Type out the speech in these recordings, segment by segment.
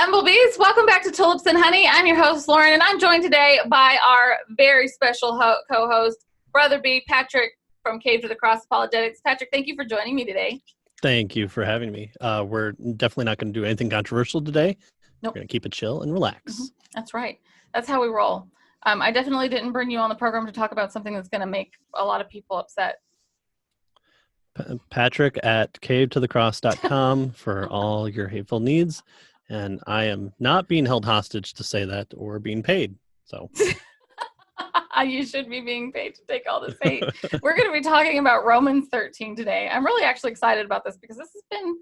Bumblebees. Welcome back to Tulips and Honey. I'm your host, Lauren, and I'm joined today by our very special co-host, Brother B, Patrick from Cave to the Cross Apologetics. Patrick, thank you for joining me today. Thank you for having me. We're definitely not going to do anything controversial today. Nope. We're going to keep it chill and relax. Mm-hmm. That's right. That's how we roll. I definitely didn't bring you on the program to talk about something that's going to make a lot of people upset. Patrick at cavetothecross.com for all your hateful needs. And I am not being held hostage to say that or being paid. So you should be being paid to take all this hate. We're going to be talking about Romans 13 today. I'm really actually excited about this because this has been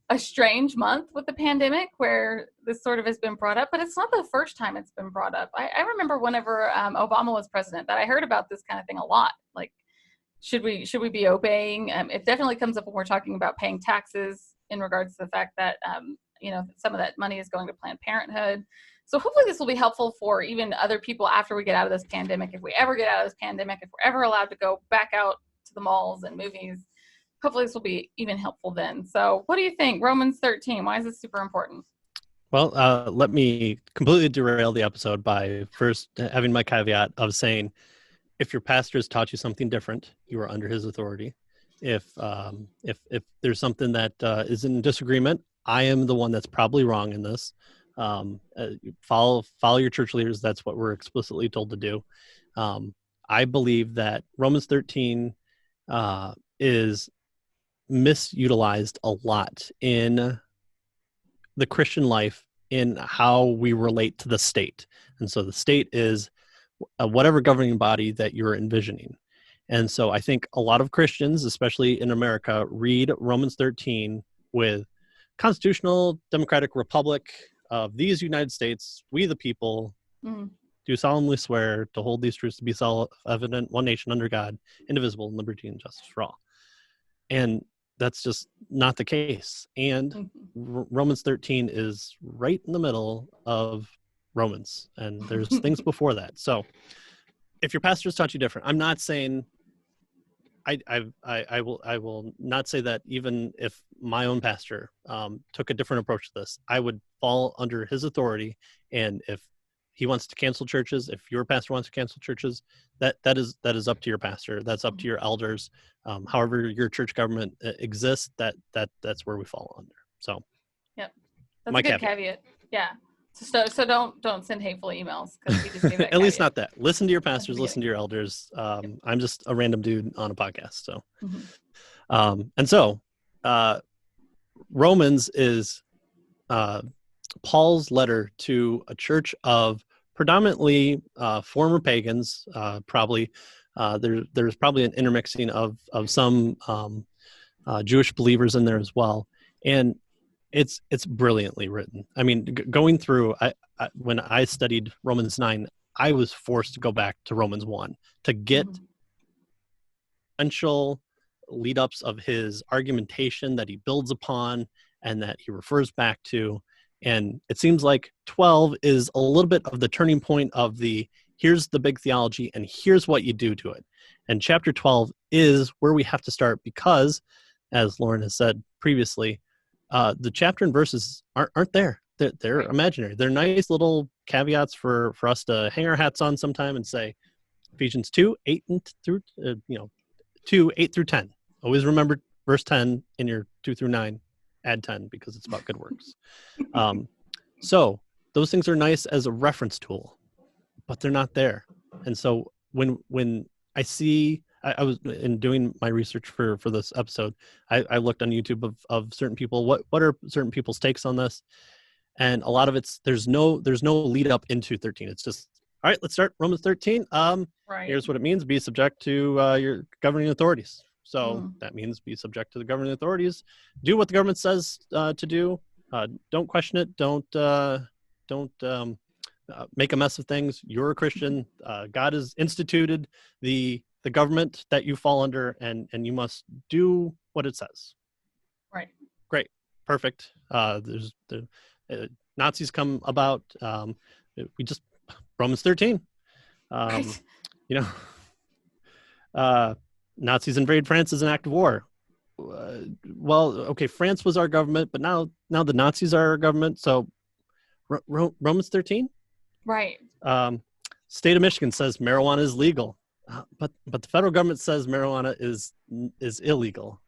a strange month with the pandemic where this sort of has been brought up, but it's not the first time it's been brought up. I remember whenever Obama was president that I heard about this kind of thing a lot. Like, should we be obeying? It definitely comes up when we're talking about paying taxes in regards to the fact that, some of that money is going to Planned Parenthood. So hopefully this will be helpful for even other people after we get out of this pandemic. If we ever get out of this pandemic, if we're ever allowed to go back out to the malls and movies, hopefully this will be even helpful then. So what do you think? Romans 13, why is this super important? Well, let me completely derail the episode by first having my caveat of saying, if your pastor has taught you something different, you are under his authority. If there's something that is in disagreement, I am the one that's probably wrong in this. Follow your church leaders. That's what we're explicitly told to do. I believe that Romans 13 is misutilized a lot in the Christian life in how we relate to the state. And so the state is whatever governing body that you're envisioning. And so I think a lot of Christians, especially in America, read Romans 13 with constitutional democratic republic of these United States, we the people do solemnly swear to hold these truths to be self-evident, one nation under God, indivisible, in liberty and justice for all. And that's just not the case. And Romans 13 is right in the middle of Romans, and there's things before that. So if your pastor's taught you different, I'm not saying I will not say that even if my own pastor took a different approach to this, I would fall under his authority. And if he wants to cancel churches, if your pastor wants to cancel churches, that is up to your pastor. That's up to your elders. However your church government exists, that's where we fall under. So, yep, that's a good caveat. Yeah. So don't send hateful emails because we just gave that at least not that. Listen to your pastors, listen to your elders. I'm just a random dude on a podcast. So, and so Romans is Paul's letter to a church of predominantly former pagans. Probably there's probably an intermixing of some Jewish believers in there as well, and it's brilliantly written. I mean, going through, when I studied Romans 9, I was forced to go back to Romans 1 to get potential lead-ups of his argumentation that he builds upon and that he refers back to. And it seems like 12 is a little bit of the turning point of here's the big theology and here's what you do to it. And chapter 12 is where we have to start because, as Lauren has said previously, the chapter and verses aren't there. They're imaginary. They're nice little caveats for us to hang our hats on sometime and say, Ephesians 2, 8 through 2, 8 through 10. Always remember verse 10 in your 2 through 9. Add 10 because it's about good works. So those things are nice as a reference tool, but they're not there. And so when I see, I was in doing my research for this episode, I looked on YouTube of certain people. What are certain people's takes on this? And a lot of there's no lead up into 13. It's just, all right, let's start Romans 13. Here's what it means: be subject to your governing authorities. So that means be subject to the governing authorities. Do what the government says to do. Don't question it. Don't make a mess of things. You're a Christian. God has instituted the government that you fall under, and you must do what it says. Right. Great. Perfect. Nazis come about. Romans 13. Right. Nazis invade France as an act of war. Well, okay, France was our government, but now the Nazis are our government. So Romans 13. Right. State of Michigan says marijuana is legal, but the federal government says marijuana is illegal.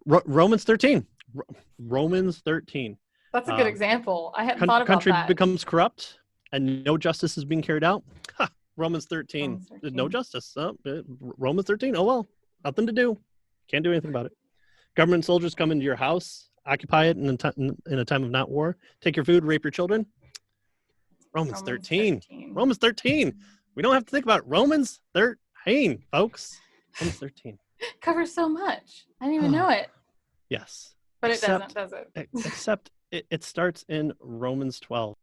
Romans 13. Romans 13. That's a good example. I hadn't thought about Country that. becomes corrupt and no justice is being carried out. Ha, Romans 13. Romans 13. No justice. Romans 13. Oh, well, nothing to do. Can't do anything about it. Government soldiers come into your house, occupy it in a time of not war, take your food, rape your children. Romans 13. Romans 13. We don't have to think about it. Romans 13, folks. Romans 13. Covers so much. I didn't even know it. Yes. But it doesn't, does it? Except it starts in Romans 12.